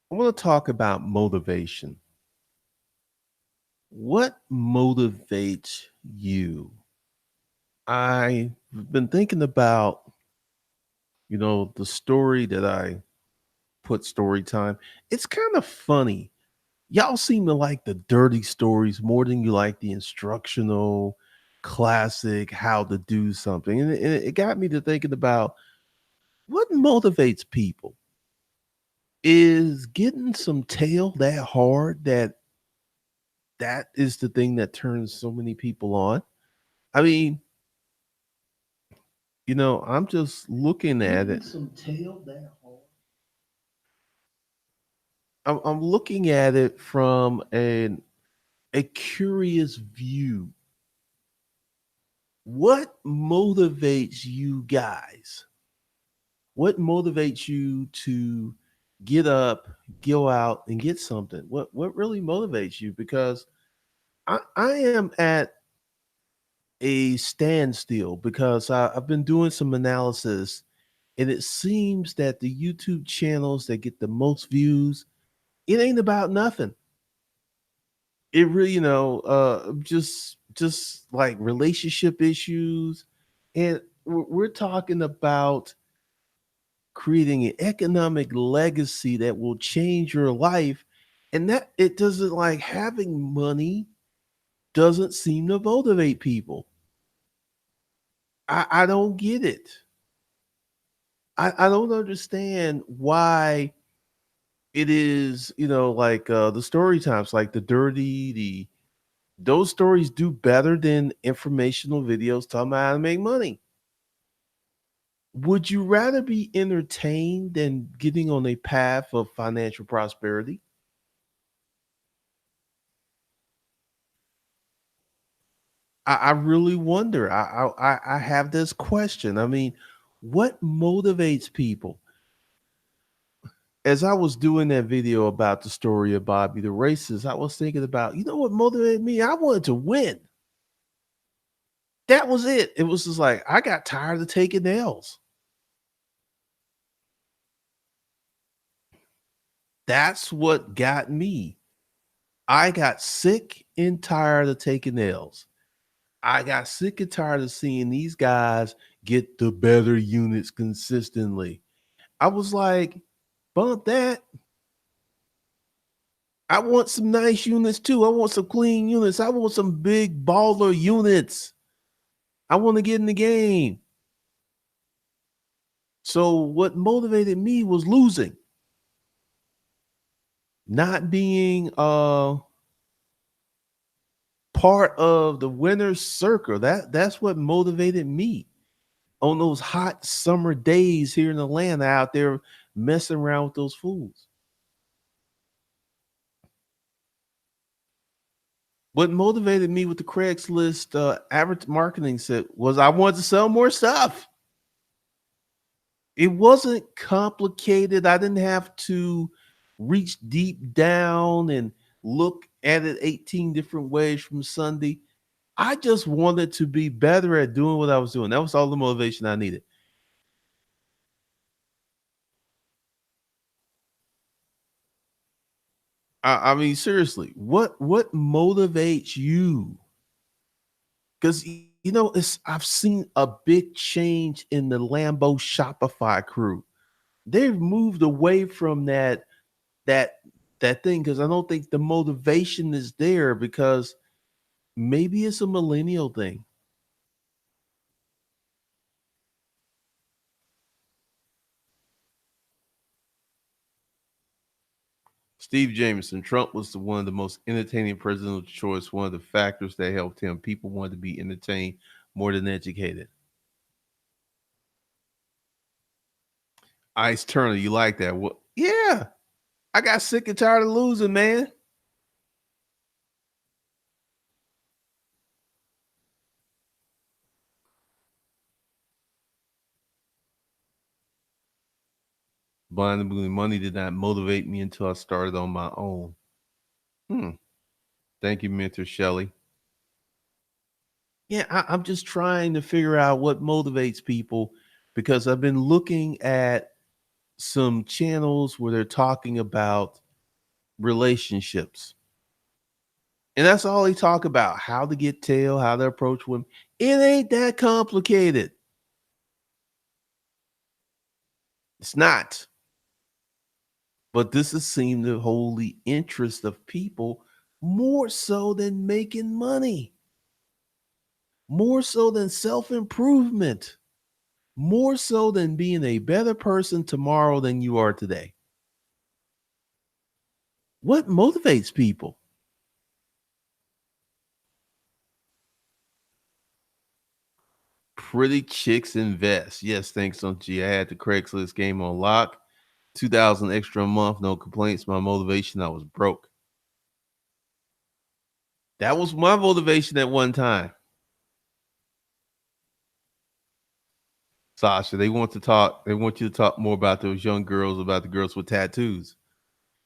I want to talk about motivation. What motivates you? I've been thinking about, the story that I put story time. It's kind of funny. Y'all seem to like the dirty stories more than you like the instructional, classic, how to do something. And it got me to thinking about what motivates people. Is getting some tail that hard that is the thing that turns so many people on. I mean, I'm just looking at Getting it. some tail that hard. I'm looking at it from a curious view. What motivates you guys? What motivates you to get up, go out, and get something? What really motivates you? Because I am at a standstill because I've been doing some analysis, and it seems that the YouTube channels that get the most views, it ain't about nothing. It really, just like relationship issues, and we're talking about creating an economic legacy that will change your life, and that it doesn't like having money doesn't seem to motivate people. I don't get it. I don't understand why it is, like the story times, like the dirty, the those stories do better than informational videos talking about how to make money. Would you rather be entertained than getting on a path of financial prosperity? I really wonder. I have this question. I mean, what motivates people? As I was doing that video about the story of Bobby the racist, I was thinking about, what motivated me? I wanted to win. That was it. It was just like I got tired of taking L's. That's what got me. I got sick and tired of taking L's. I got sick and tired of seeing these guys get the better units consistently. I was like, bump that. I want some nice units too. I want some clean units. I want some big baller units. I want to get in the game. So what motivated me was losing, not being part of the winner's circle. That's what motivated me on those hot summer days here in Atlanta out there messing around with those fools. What motivated me with the Craigslist average marketing set was I wanted to sell more stuff. It wasn't complicated. I didn't have to reach deep down and look at it 18 different ways from Sunday. I just wanted to be better at doing what I was doing. That was all the motivation I needed. I mean, seriously, what motivates you? Because it's I've seen a big change in the Lambo Shopify crew. They've moved away from that that thing because I don't think the motivation is there because maybe it's a millennial thing. Steve Jameson, Trump was one of the most entertaining presidential choice. One of the factors that helped him, people wanted to be entertained more than educated. Ice Turner, you like that? What? Yeah, I got sick and tired of losing, man. Blind money did not motivate me until I started on my own. Hmm. Thank you, Mentor Shelley. Yeah, I'm just trying to figure out what motivates people because I've been looking at some channels where they're talking about relationships. And that's all they talk about, how to get tail, how to approach women. It ain't that complicated. It's not. But this has seemed to hold the interest of people more so than making money, more so than self improvement, more so than being a better person tomorrow than you are today. What motivates people? Pretty chicks invest. Yes, thanks, Don't G. I had the Craigslist game on lock. 2000 extra a month, no complaints. My motivation, I was broke. That was my motivation at one time. Sasha, they want you to talk more about those young girls, about the girls with tattoos.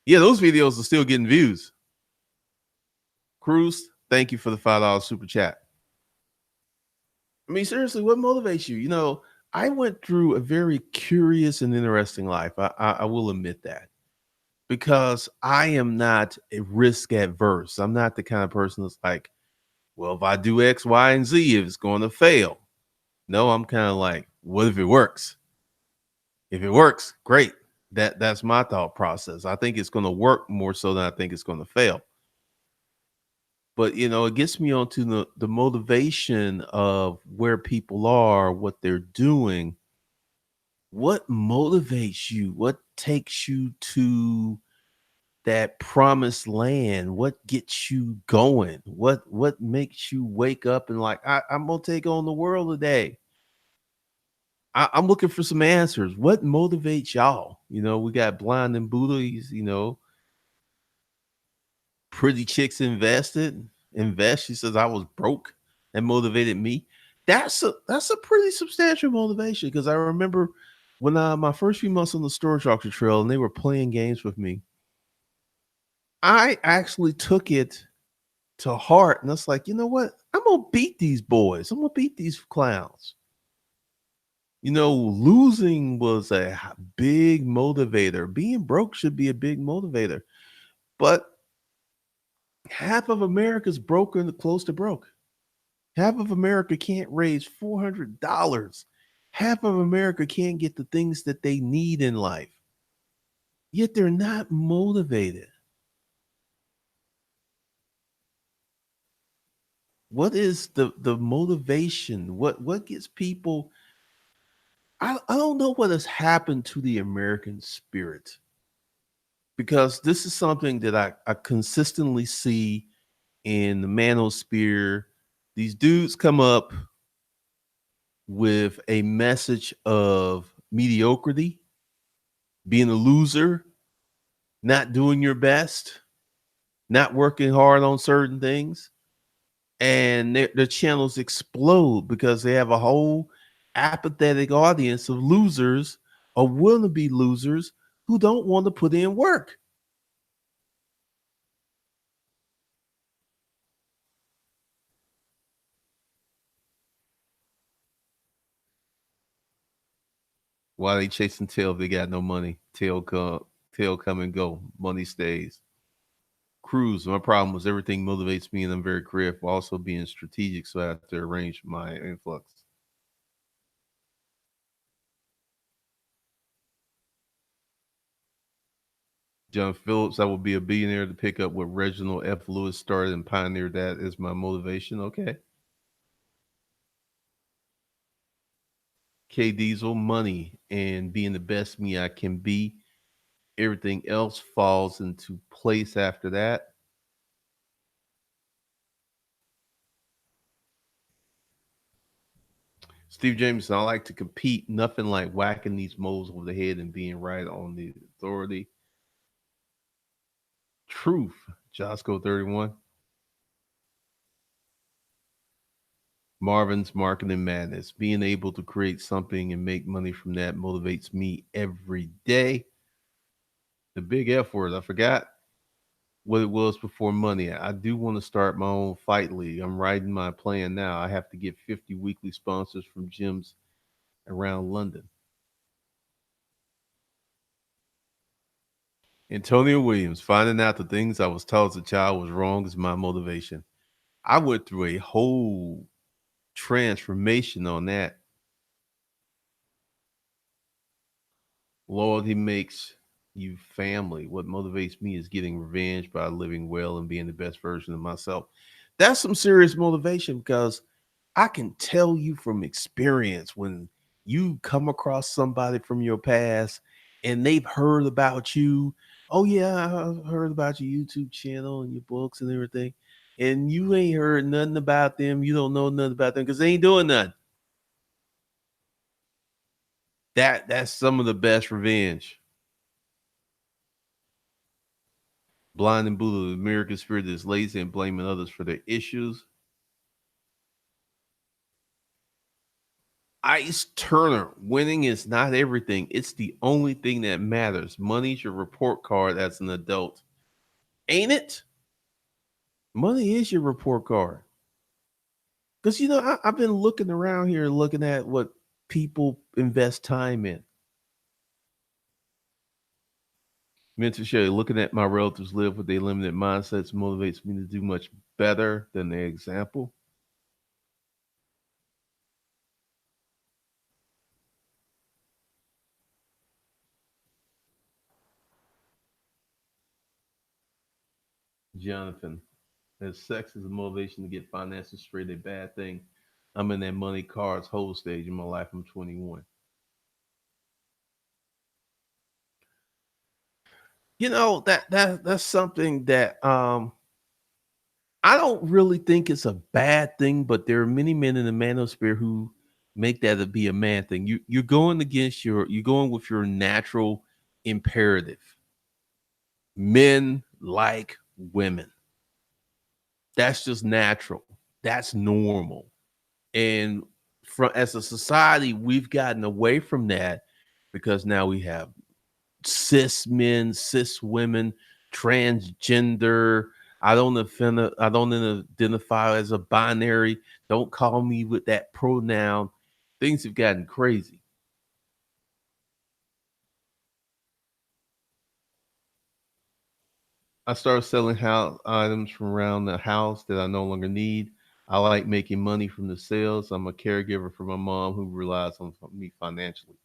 Yeah, those videos are still getting views. Cruz, thank you for the $5 super chat. I mean, seriously, what motivates you? I went through a very curious and interesting life. I will admit that, because I am not a risk adverse. I'm not the kind of person that's like, well, if I do X, Y, and Z, if it's going to fail. No, I'm kind of like, what if it works? If it works, great. That's my thought process. I think it's going to work more so than I think it's going to fail. But it gets me onto the motivation of where people are, what they're doing. What motivates you? What takes you to that promised land? What gets you going? What makes you wake up and like, I'm gonna take on the world today? I'm looking for some answers. What motivates y'all? We got blind and Buddhists, pretty chicks invest. She says I was broke. That motivated me. That's a pretty substantial motivation, because I remember when my first few months on the storage auction trail and they were playing games with me, I actually took it to heart, and it's like, you know what? I'm gonna beat these boys. I'm gonna beat these clowns. Losing was a big motivator. Being broke should be a big motivator. But half of America's broken, close to broke. Half of America can't raise $400. Half of America can't get the things that they need in life. Yet they're not motivated. What is the motivation? What gets people? I don't know what has happened to the American spirit, because this is something that I consistently see in the manosphere. These dudes come up with a message of mediocrity, being a loser, not doing your best, not working hard on certain things, and their channels explode because they have a whole apathetic audience of losers or will to be losers who don't want to put in work. Why they chasing tail if they got no money? Tail come and go. Money stays. Cruz, my problem was everything motivates me and I'm very creative while also being strategic, so I have to arrange my influx. John Phillips, I will be a billionaire to pick up what Reginald F. Lewis started and pioneer. That is my motivation. Okay. K Diesel, money and being the best me I can be. Everything else falls into place after that. Steve Jameson, I like to compete. Nothing like whacking these moles over the head and being right on the authority. Truth, Josco 31. Marvin's Marketing Madness. Being able to create something and make money from that motivates me every day. The big F word, I forgot what it was before money. I do want to start my own fight league. I'm writing my plan now. I have to get 50 weekly sponsors from gyms around London. Antonio Williams, finding out the things I was taught as a child was wrong is my motivation. I went through a whole transformation on that. Loyalty makes you family. What motivates me is getting revenge by living well and being the best version of myself. That's some serious motivation because I can tell you from experience when you come across somebody from your past and they've heard about you. Oh, yeah, I've heard about your YouTube channel and your books and everything. And you ain't heard nothing about them. You don't know nothing about them because they ain't doing nothing. That's some of the best revenge. Blind and Buddha, the American spirit is lazy and blaming others for their issues. Ice Turner, winning is not everything. It's the only thing that matters. Money's your report card as an adult. Ain't it? Money is your report card. Because, I've been looking around here looking at what people invest time in. Mental Shay, looking at my relatives live with their limited mindsets motivates me to do much better than their example. Jonathan, as sex is a motivation to get finances straight, a bad thing. I'm in that money cards whole stage in my life. I'm 21. That's something that I don't really think it's a bad thing, but there are many men in the manosphere who make that to be a man thing. You're going with your natural imperative. Men like women. That's just natural. That's normal. And from as a society, we've gotten away from that because now we have cis men, cis women, transgender. I don't identify as a binary. Don't call me with that pronoun. Things have gotten crazy. I started selling house items from around the house that I no longer need. I like making money from the sales. I'm a caregiver for my mom who relies on me financially.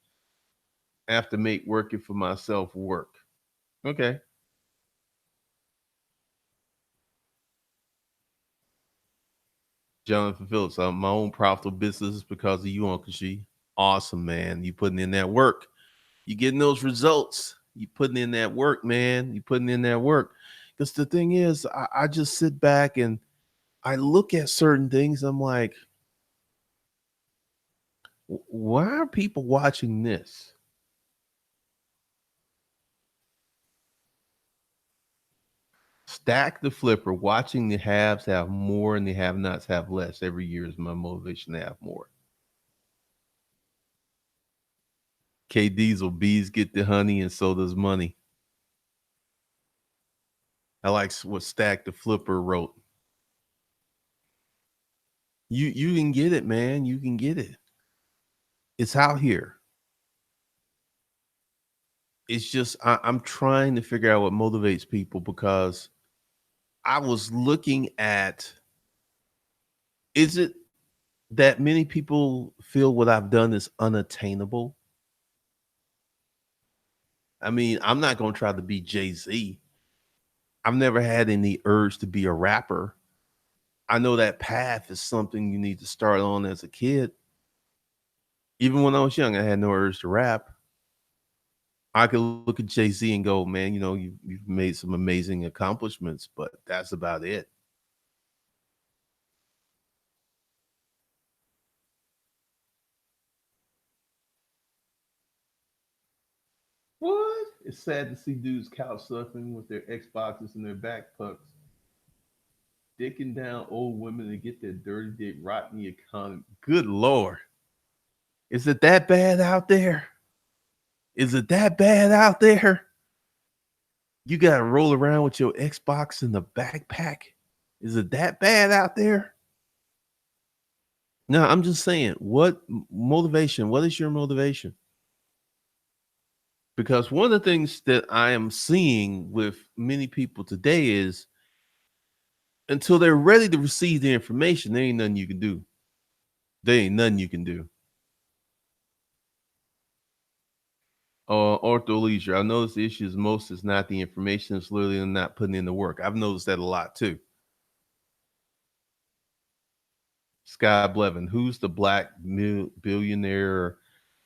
I have to make working for myself work. Okay. Jonathan Phillips, my own profitable business is because of you, Uncle G. Awesome, man. You putting in that work. You getting those results. You putting in that work, man. You putting in that work. Because the thing is, I just sit back and I look at certain things. I'm like, why are people watching this? Stack the flipper, watching the haves have more and the have nots have less every year is my motivation to have more. K Diesel, bees get the honey and so does money. I like what Stack the Flipper wrote. You can get it, man. You can get it. It's out here. It's just I'm trying to figure out what motivates people because I was looking at is it that many people feel what I've done is unattainable? I mean, I'm not going to try to be Jay-Z. I've never had any urge to be a rapper. I know that path is something you need to start on as a kid. Even when I was young, I had no urge to rap. I could look at Jay-Z and go, man, you've made some amazing accomplishments, but that's about it. What? It's sad to see dudes couch surfing with their Xboxes and their backpacks, dicking down old women to get their dirty dick rotten the economy. Good Lord. Is it that bad out there? Is it that bad out there? You got to roll around with your Xbox in the backpack? Is it that bad out there? No, I'm just saying, what motivation? What is your motivation? Because one of the things that I am seeing with many people today is until they're ready to receive the information, there ain't nothing you can do. There ain't nothing you can do. Ortho leisure. I noticed the issue is most is not the information, it's literally them not putting in the work. I've noticed that a lot too. Sky Blevin, who's the black billionaire?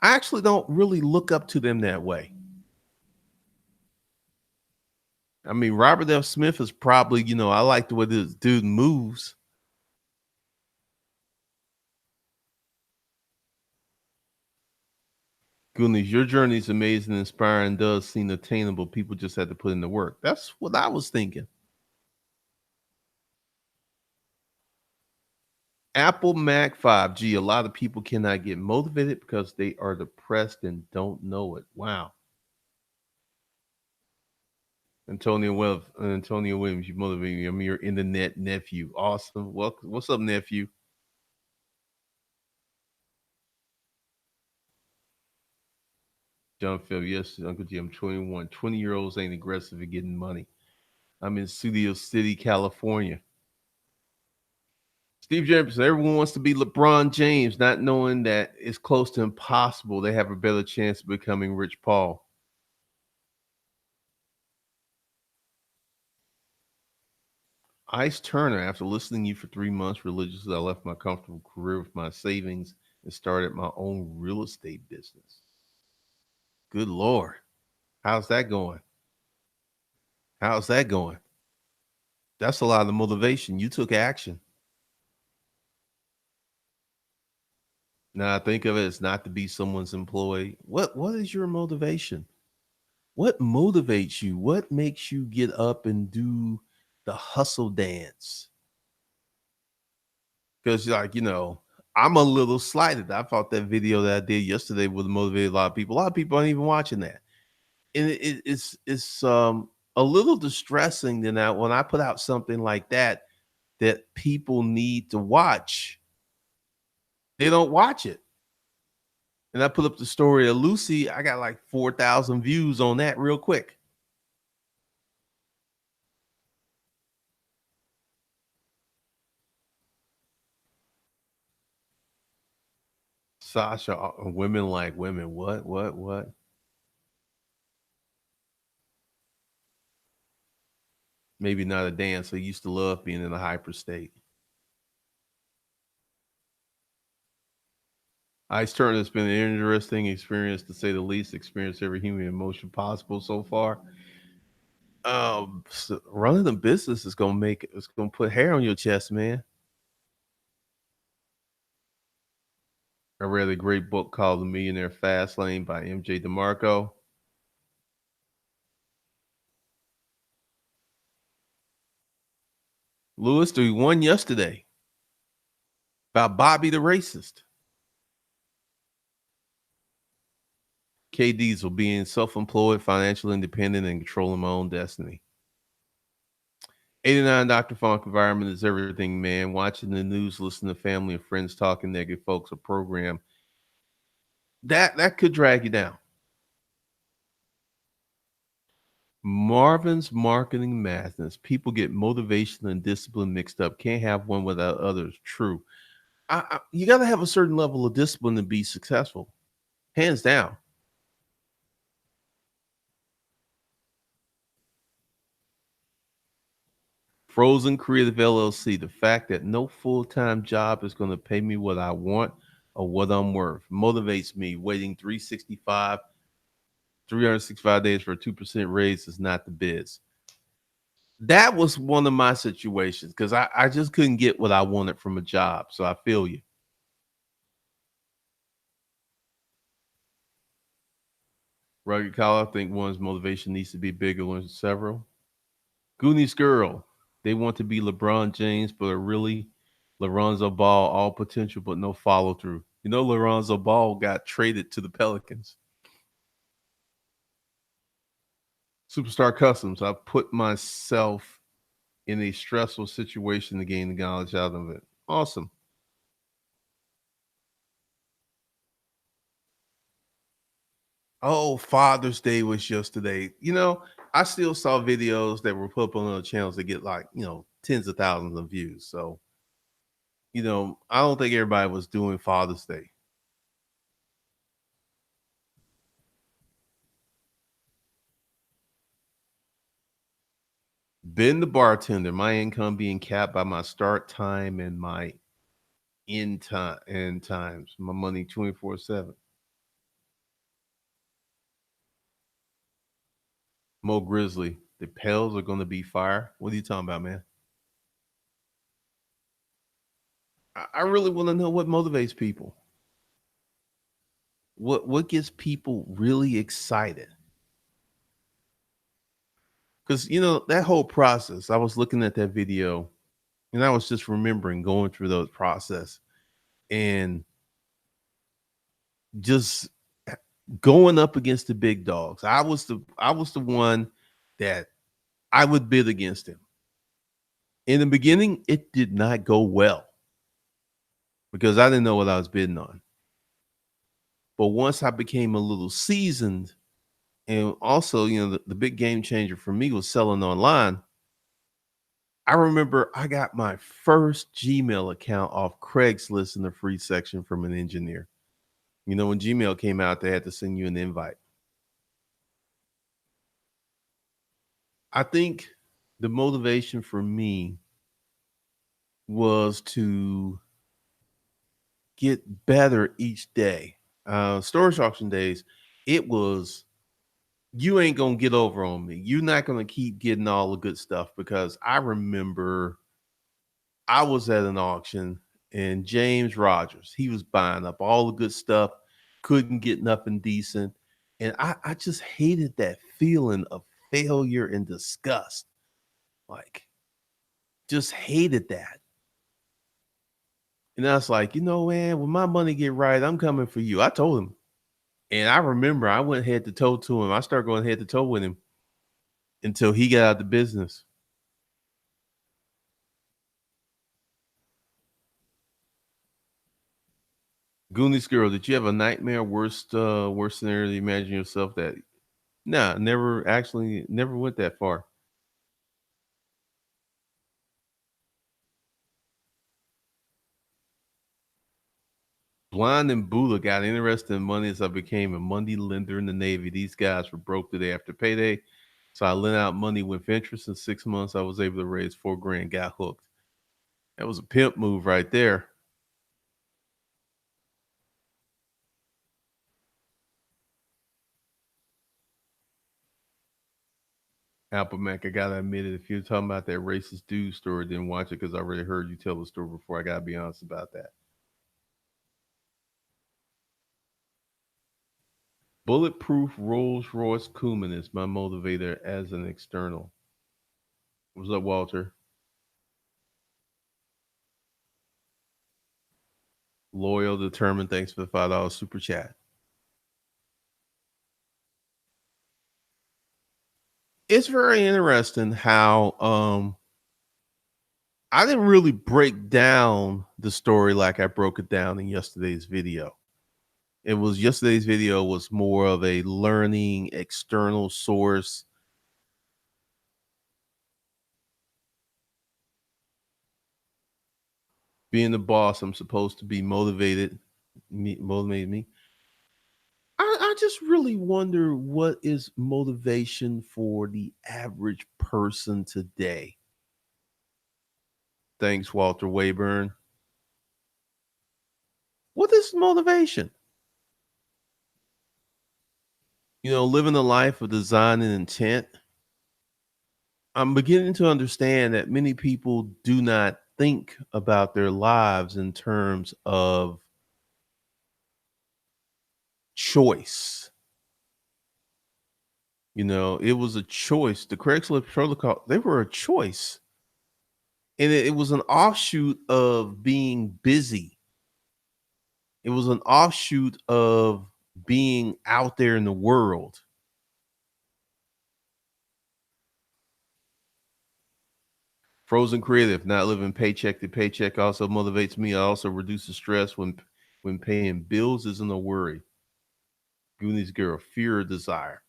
I actually don't really look up to them that way. I mean, Robert F. Smith is probably, I like the way this dude moves. Goodness, your journey is amazing, inspiring, does seem attainable. People just have to put in the work. That's what I was thinking. Apple Mac 5G. A lot of people cannot get motivated because they are depressed and don't know it. Wow. Antonio Williams, you motivate me. I'm your internet nephew. Awesome. Welcome. What's up, nephew? John Phil, yes, Uncle Jim, 21. 20-year-olds ain't aggressive at getting money. I'm in Studio City, California. Steve Jefferson, everyone wants to be LeBron James, not knowing that it's close to impossible. They have a better chance of becoming Rich Paul. Ice Turner, after listening to you for 3 months religiously, I left my comfortable career with my savings and started my own real estate business. Good Lord. How's that going? How's that going? That's a lot of motivation. You took action. Now I think of it as not to be someone's employee. What is your motivation? What motivates you? What makes you get up and do the hustle dance? Because I'm a little slighted. I thought that video that I did yesterday would motivate a lot of people. A lot of people aren't even watching that. And it's a little distressing that when I put out something like that that people need to watch, they don't watch it. And I put up the story of Lucy. I got like 4,000 views on that real quick. Sasha, women like women. What? Maybe not a dance. I used to love being in a hyper state. Ice Turner has been an interesting experience to say the least. Experience every human emotion possible so far. Running a business is gonna put hair on your chest, man. I read a great book called The Millionaire Fast Lane by MJ DeMarco. Lewis, we won yesterday about Bobby the racist. K Diesel being self-employed, financially independent, and controlling my own destiny. 89 Dr. Funk environment is everything, man. Watching the news, listening to family and friends talking negative folks, a program that could drag you down. Marvin's marketing madness. People get motivation and discipline mixed up. Can't have one without others. True. You got to have a certain level of discipline to be successful, hands down. Frozen Creative LLC. The fact that no full-time job is going to pay me what I want or what I'm worth motivates me. Waiting 365 days for a 2% raise is not the biz. That was one of my situations because I just couldn't get what I wanted from a job. So I feel you. Rugged Collar, I think one's motivation needs to be bigger than several. Goonies Girl, they want to be LeBron James, but are really Lorenzo Ball, all potential, but no follow through. Lorenzo Ball got traded to the Pelicans. Superstar Customs, I put myself in a stressful situation to gain the knowledge out of it. Awesome. Oh, Father's Day was yesterday. I still saw videos that were put up on other channels that get like, tens of thousands of views. So, I don't think everybody was doing Father's Day. Been the bartender, my income being capped by my start time and my end times. My money 24/7. Mo Grizzly, the Pels are gonna be fire. What are you talking about, man? I really want to know what motivates people. What gets people really excited? Because that whole process, I was looking at that video and I was just remembering going through those process and just going up against the big dogs. I was the one that I would bid against him. In the beginning, it did not go well because I didn't know what I was bidding on. But once I became a little seasoned, and also, the big game changer for me was selling online. I remember I got my first Gmail account off Craigslist in the free section from an engineer. When Gmail came out, they had to send you an invite. I think the motivation for me was to get better each day. Storage auction days, it was you ain't gonna get over on me. You're not gonna keep getting all the good stuff because I remember I was at an auction and James Rogers, he was buying up all the good stuff, couldn't get nothing decent. And I just hated that feeling of failure and disgust. Like, just hated that. And I was like, man, when my money get right, I'm coming for you. I told him. And I remember I went head to toe to him. I started going head to toe with him until he got out of the business. Goonies girl, did you have a nightmare worst scenario to imagine yourself that nah, never went that far. Blind and Bula got interested in money as I became a money lender in the Navy. These guys were broke the day after payday. So I lent out money with interest. In 6 months, I was able to raise 4 grand, got hooked. That was a pimp move right there. Apple Mac, I gotta admit it. If you're talking about that racist dude story, didn't watch it because I already heard you tell the story before. I gotta be honest about that. Bulletproof Rolls Royce Kuman is my motivator as an external. What's up, Walter? Loyal, determined. Thanks for the $5 super chat. It's very interesting how I didn't really break down the story like I broke it down in yesterday's video. Yesterday's video was more of a learning external source. Being the boss, I'm supposed to be motivated me. I just really wonder what is motivation for the average person today. Thanks, Walter Wayburn. What is motivation? Living a life of design and intent. I'm beginning to understand that many people do not think about their lives in terms of choice. It was a choice. The Craigslist protocol, they were a choice. And it was an offshoot of being busy. It was an offshoot of being out there in the world. Frozen creative, not living paycheck to paycheck also motivates me. I also reduces stress when paying bills isn't a worry. Giving these girl fear or desire.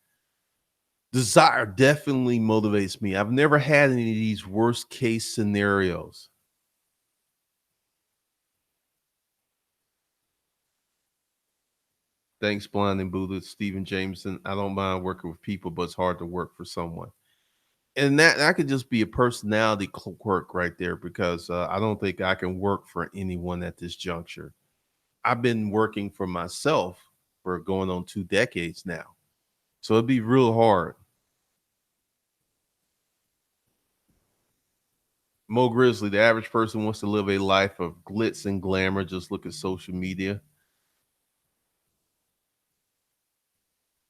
Desire definitely motivates me. I've never had any of these worst case scenarios. Thanks, Blind and Buddha, Stephen Jameson. I don't mind working with people, but it's hard to work for someone. And that could just be a personality quirk right there because I don't think I can work for anyone at this juncture. I've been working for myself for going on 2 decades now. So it'd be real hard. Mo Grizzly, the average person wants to live a life of glitz and glamour. Just look at social media.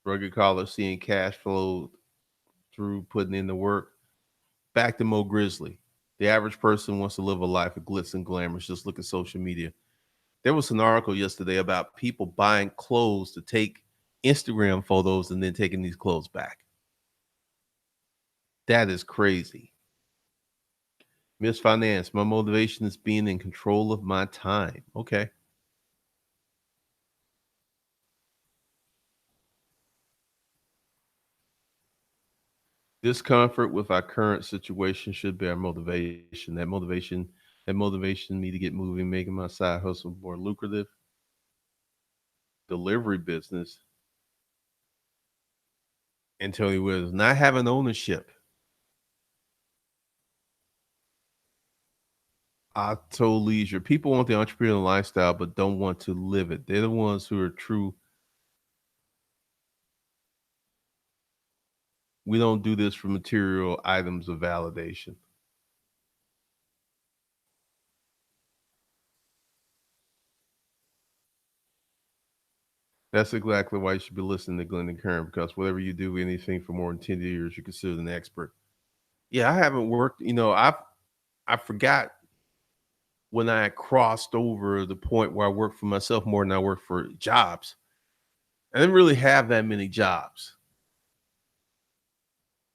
Rugged collar, seeing cash flow through putting in the work. Back to Mo Grizzly. The average person wants to live a life of glitz and glamour. Just look at social media. There was an article yesterday about people buying clothes to take Instagram photos and then taking these clothes back. That is crazy. Miss Finance, my motivation is being in control of my time. Okay. Discomfort with our current situation should be our motivation. That motivation me to get moving, making my side hustle more lucrative. Delivery business. And Tony Williams, not having ownership. I told Leisure, people want the entrepreneurial lifestyle, but don't want to live it. They're the ones who are true. We don't do this for material items of validation. That's exactly why you should be listening to Glenn and Kern because whatever you do, anything for more than 10 years, you're considered an expert. Yeah, I haven't worked, I forgot when I crossed over the point where I worked for myself more than I worked for jobs. I didn't really have that many jobs,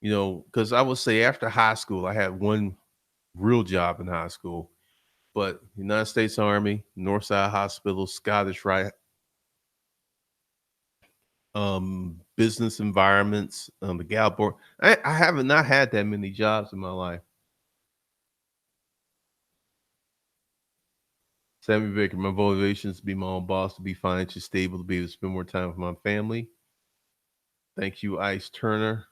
because I would say after high school, I had one real job in high school, but United States Army, Northside Hospital, Scottish Rite, business environments, the gal board. I haven't not had that many jobs in my life. Sammy Baker, my motivation is to be my own boss, to be financially stable, to be able to spend more time with my family. Thank you, Ice Turner.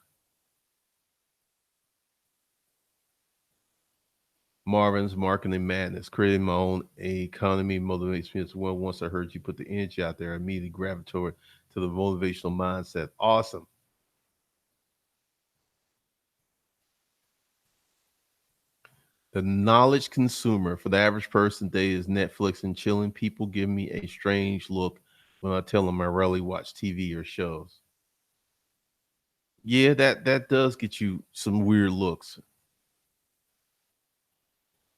Marvin's Marketing Madness. Creating my own economy motivates me as well. Once I heard you put the energy out there, I immediately gravitated to the motivational mindset. Awesome. The knowledge consumer for the average person today is Netflix and chilling. People give me a strange look when I tell them I rarely watch TV or shows. Yeah, that does get you some weird looks.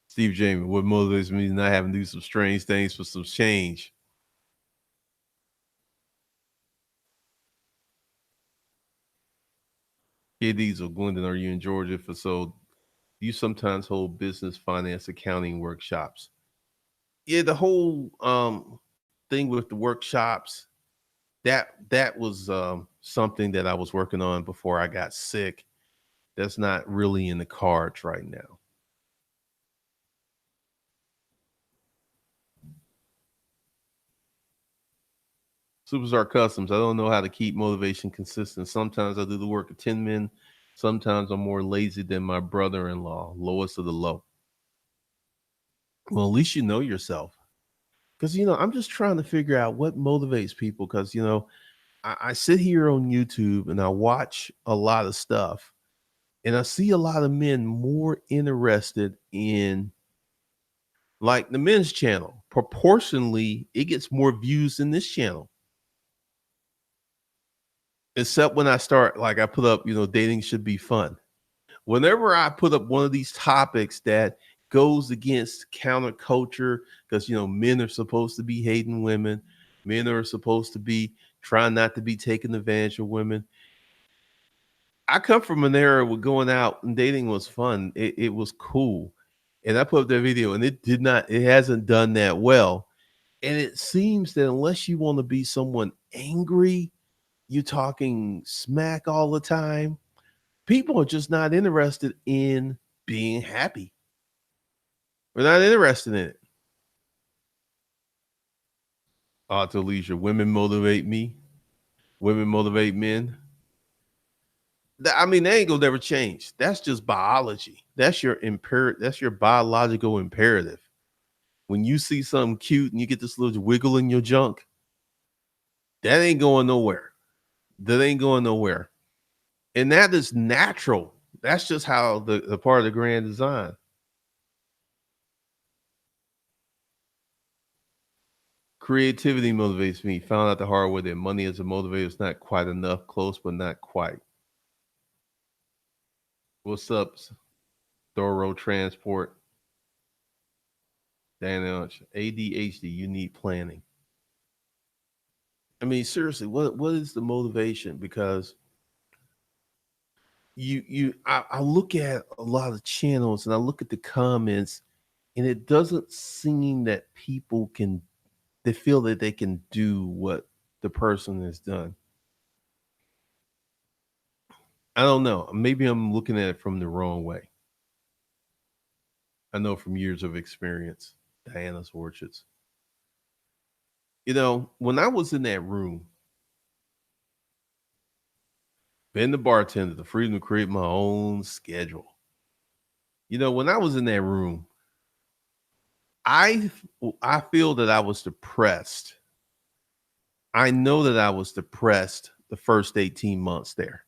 Steve Jamie, what motivates me is not having to do some strange things for some change. Kid Diesel, Glendon, are you in Georgia? If so, you sometimes hold business, finance, accounting workshops. Yeah, the whole thing with the workshops, that was something that I was working on before I got sick. That's not really in the cards right now. Superstar Customs, I don't know how to keep motivation consistent. Sometimes I do the work of 10 men. Sometimes I'm more lazy than my brother-in-law, lowest of the low. Well, at least you know yourself. Because, I'm just trying to figure out what motivates people. Because, I sit here on YouTube and I watch a lot of stuff. And I see a lot of men more interested in like the men's channel. Proportionally, it gets more views than this channel. Except when I start, like I put up, dating should be fun. Whenever I put up one of these topics that goes against counterculture, because men are supposed to be hating women, men are supposed to be trying not to be taking advantage of women. I come from an era where going out and dating was fun. It was cool. And I put up that video and it hasn't done that well. And it seems that unless you want to be someone angry you talking smack all the time. People are just not interested in being happy. We're not interested in it. To leisure. Women motivate me. Women motivate men. I mean, they ain't gonna never change. That's just biology. That's your That's your biological imperative. When you see something cute and you get this little wiggle in your junk, that ain't going nowhere. That ain't going nowhere. And that is natural. That's just how the part of the grand design. Creativity motivates me. Found out the hard way that money as a motivator is not quite enough. Close, but not quite. What's up, Thorough Transport? Dan ADHD, you need planning. I mean, seriously, what is the motivation? Because I look at a lot of channels and I look at the comments, and it doesn't seem that people can they feel that they can do what the person has done. I don't know. Maybe I'm looking at it from the wrong way. I know from years of experience, Diana's Orchards. When I was in that room, being the bartender, the freedom to create my own schedule. When I was in that room, I I feel that I was depressed. I know that I was depressed the first 18 months there.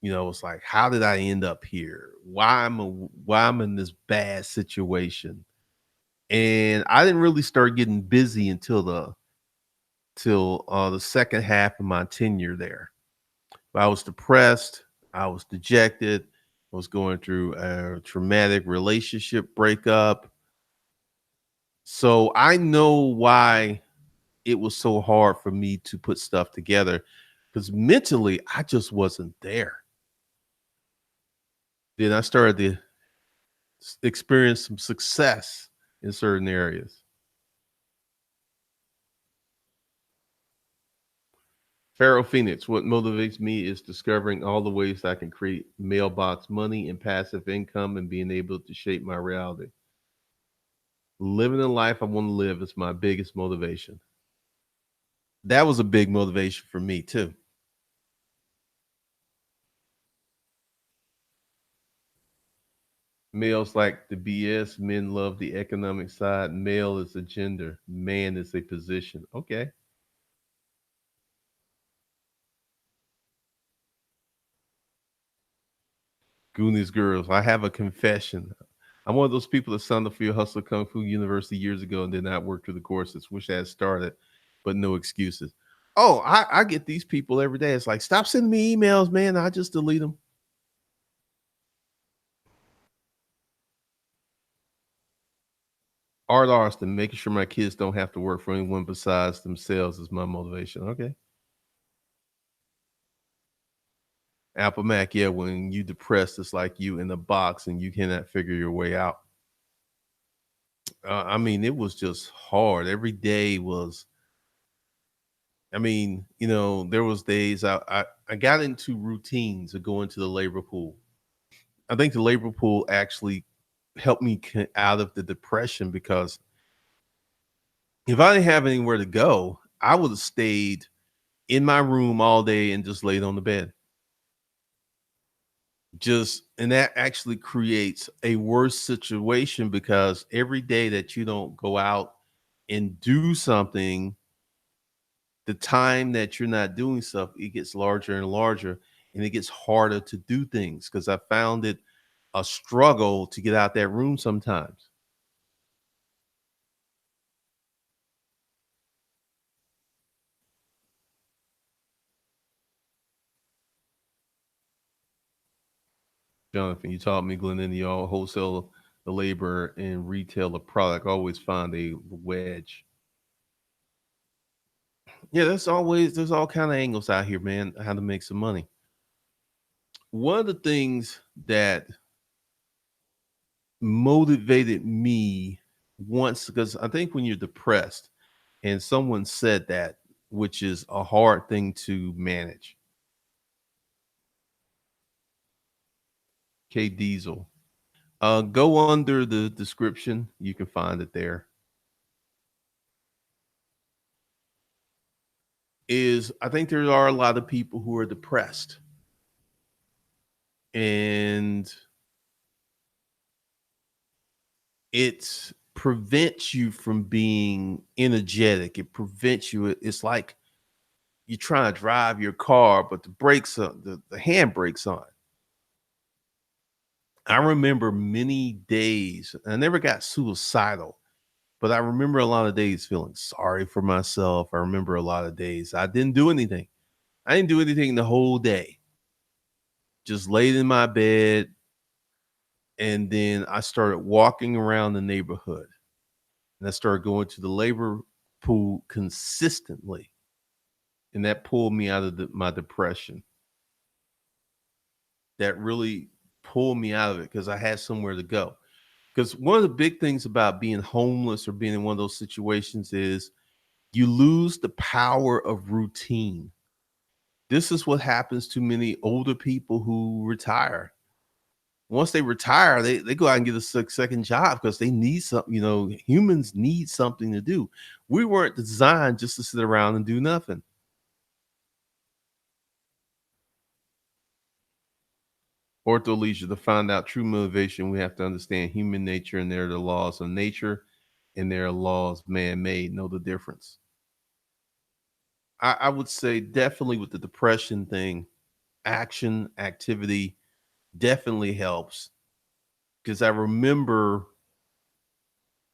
It's like, how did I end up here? Why I'm in this bad situation? And I didn't really start getting busy until the second half of my tenure there. But I was depressed, I was dejected, I was going through a traumatic relationship breakup. So I know why it was so hard for me to put stuff together, because mentally I just wasn't there. Then I started to experience some success in certain areas. Pharaoh Phoenix, what motivates me is discovering all the ways I can create mailbox money and passive income and being able to shape my reality. Living the life I want to live is my biggest motivation. That was a big motivation for me too. Males like the BS, men love the economic side. Male is a gender, man is a position. Okay. Goonies girls, I have a confession. I'm one of those people that signed up for your Hustler Kung Fu University years ago and did not work through the courses. Wish I had started, but no excuses. Oh, I get these people every day. It's like, stop sending me emails, man. I just delete them. Art Austin, making sure my kids don't have to work for anyone besides themselves is my motivation. Okay. Apple Mac, yeah, when you depressed, it's like you in a box and you cannot figure your way out. I mean, it was just hard. Every day was, I mean, there was days I got into routines of going to the labor pool. I think the labor pool actually helped me out of the depression, because if I didn't have anywhere to go, I would have stayed in my room all day and just laid on the bed. And that actually creates a worse situation, because every day that you don't go out and do something, the time that you're not doing stuff, it gets larger and larger, and it gets harder to do things, because I found it a struggle to get out that room sometimes. Jonathan, you taught me, Glenn, y'all wholesale the labor and retail the product. Always find a wedge. Yeah, there's all kind of angles out here, man, how to make some money. One of the things that motivated me once, because I think when you're depressed, and someone said that which is a hard thing to manage. K Diesel. Go under the description. You can find it there. Is I think there are a lot of people who are depressed and it prevents you from being energetic. It prevents you. It's like you trying to drive your car, but the brakes on the hand brakes on. I remember many days. I never got suicidal, but I remember a lot of days feeling sorry for myself. I remember a lot of days I didn't do anything. I didn't do anything the whole day. Just laid in my bed, and then I started walking around the neighborhood, and I started going to the labor pool consistently, and that pulled me out of my depression. That really pulled me out of it because I had somewhere to go. Because one of the big things about being homeless or being in one of those situations is you lose the power of routine. This is what happens to many older people who retire. Once they retire, they go out and get a second job because they need something. Humans need something to do. We weren't designed just to sit around and do nothing. Ortholeisure, to find out true motivation, we have to understand human nature, and there are the laws of nature and there are laws man-made. Know the difference. I would say definitely with the depression thing, action, activity definitely helps. Because I remember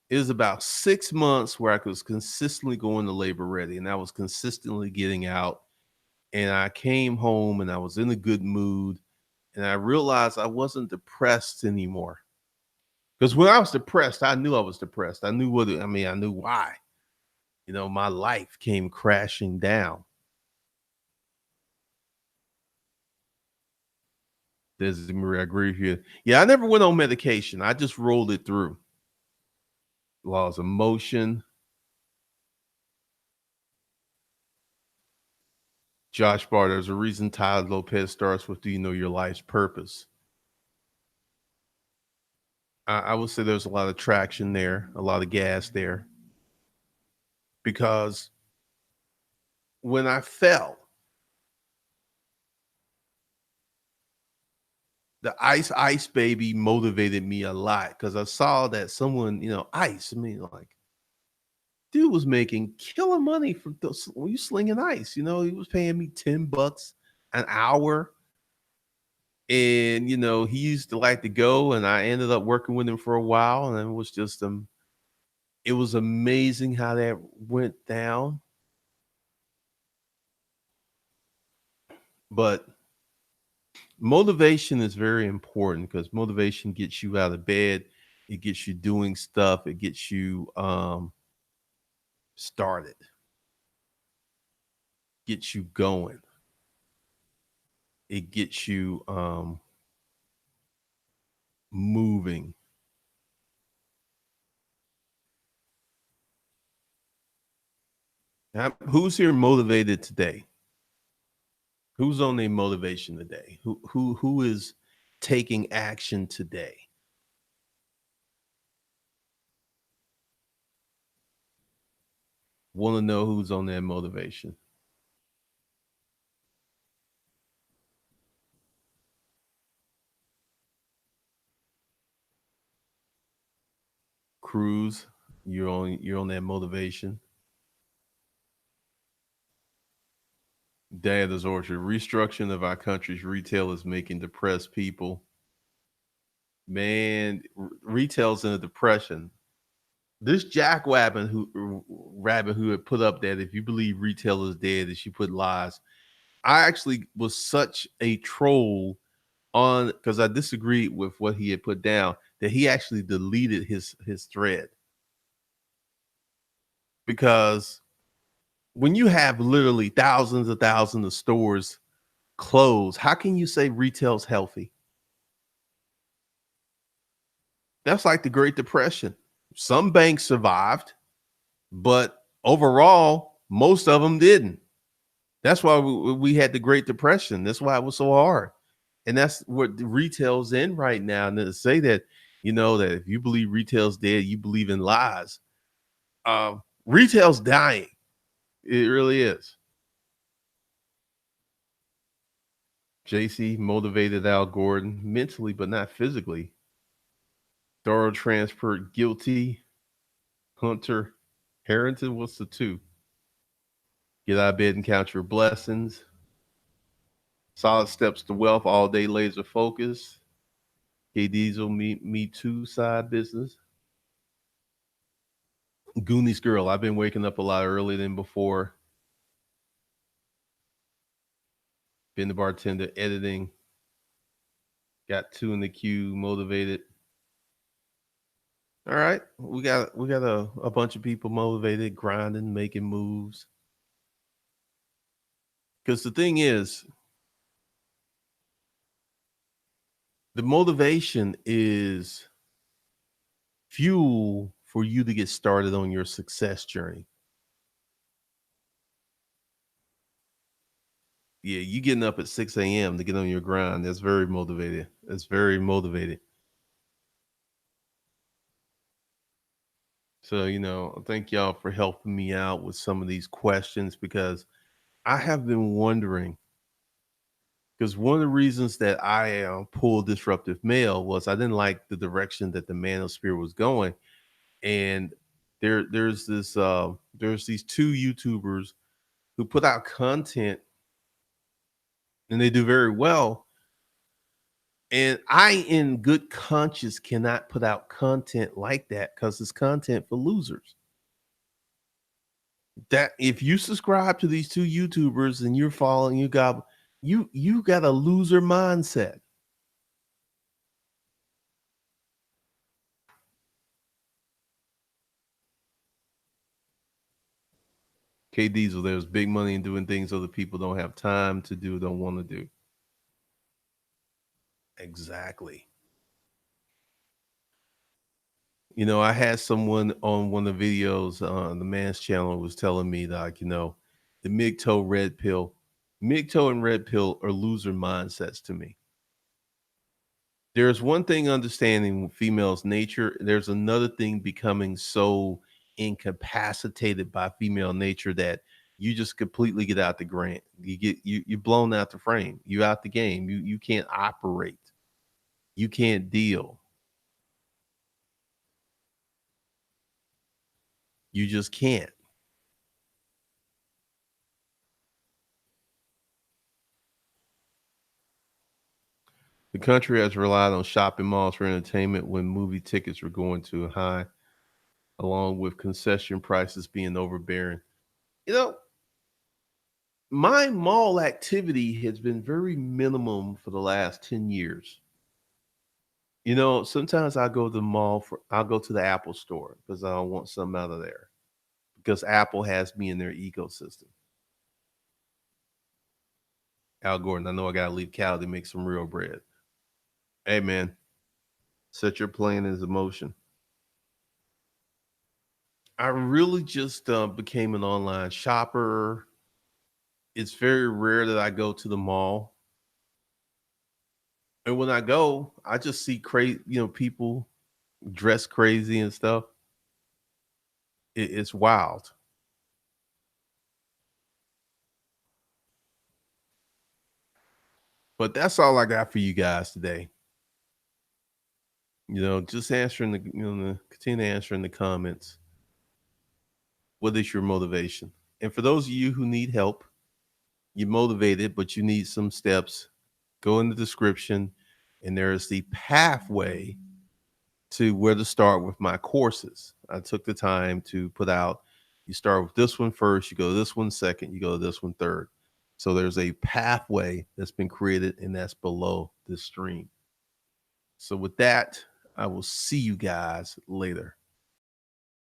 it was about 6 months where I was consistently going to labor ready, and I was consistently getting out. And I came home and I was in a good mood, and I realized I wasn't depressed anymore. Because when I was depressed, I knew I was depressed. I knew I knew why. My life came crashing down. Desiree, I agree with you. Yeah, I never went on medication. I just rolled it through. Laws of motion. Josh Barr, there's a reason Ty Lopez starts with "Do you know your life's purpose?" I would say there's a lot of traction there, a lot of gas there, because when I fell, the Ice Baby motivated me a lot because I saw that someone, Ice. I mean, like, dude was making killer money from when you slinging ice. He was paying me $10 an hour, and he used to like to go, and I ended up working with him for a while, and it was just it was amazing how that went down. But motivation is very important because motivation gets you out of bed, it gets you doing stuff, it gets you started, gets you going, it gets you moving. Now, who's here motivated today? Who's on their motivation today? Who is taking action today? Want to know who's on their motivation? Cruz, you're on that motivation. Dad is Orchard. Restructuring of our country's retail is making depressed people. Man, retail's in a depression. This Jack Rabbit who had put up that if you believe retail is dead, that she put lies. I actually was such a troll on because I disagreed with what he had put down that he actually deleted his thread because when you have literally thousands of stores closed, how can you say retail's healthy? That's like the Great Depression. Some banks survived, but overall, Most of them didn't. That's why we had the Great Depression. That's why it was so hard. And that's what the retail's in right now. And to say that, that if you believe retail's dead, you believe in lies. Retail's dying. It really is. JC motivated Al Gordon mentally, but not physically. Thorough transferred guilty. Hunter Harrington, what's the two? Get out of bed and count your blessings. Solid steps to wealth, all day laser focus. K Diesel, me too, side business. Goonies girl, I've been waking up a lot earlier than before. Been the bartender, editing. Got two in the queue, motivated. All right, we got a bunch of people motivated, grinding, making moves. Because the thing is, the motivation is fuel for you to get started on your success journey. Yeah, you getting up at 6 a.m. to get on your grind. That's very motivated. That's very motivated. So, thank y'all for helping me out with some of these questions because I have been wondering. Because one of the reasons that I pulled Disruptive Mail was I didn't like the direction that the Manosphere was going, and there's these two YouTubers who put out content and they do very well. And I, in good conscience, cannot put out content like that because it's content for losers. That if you subscribe to these two YouTubers and you're following, you got a loser mindset. K Diesel, there's big money in doing things other people don't have time to do, don't want to do. Exactly. I had someone on one of the videos on the man's channel was telling me that, like, the MGTOW and red pill are loser mindsets to me. There's one thing understanding females' nature. There's another thing becoming so incapacitated by female nature that you just completely get out the grant. You're blown out the frame. You out the game. You can't operate. You can't deal. You just can't. The country has relied on shopping malls for entertainment when movie tickets were going too high, along with concession prices being overbearing. You know, my mall activity has been very minimum for the last 10 years. Sometimes I'll go to the Apple store because I want something out of there because Apple has me in their ecosystem. Al Gordon, I know I got to leave Cal to make some real bread. Hey, man, set your plan as emotion. I really just became an online shopper. It's very rare that I go to the mall. And when I go, I just see crazy, people dress crazy and stuff. It's wild. But that's all I got for you guys today. Just answering continue to answer in the comments. What is your motivation? And for those of you who need help, you're motivated, but you need some steps, go in the description, and there is the pathway to where to start with my courses. I took the time to put out, you start with this one first, you go to this one second, you go to this one third. So there's a pathway that's been created, and that's below this stream. So with that, I will see you guys later.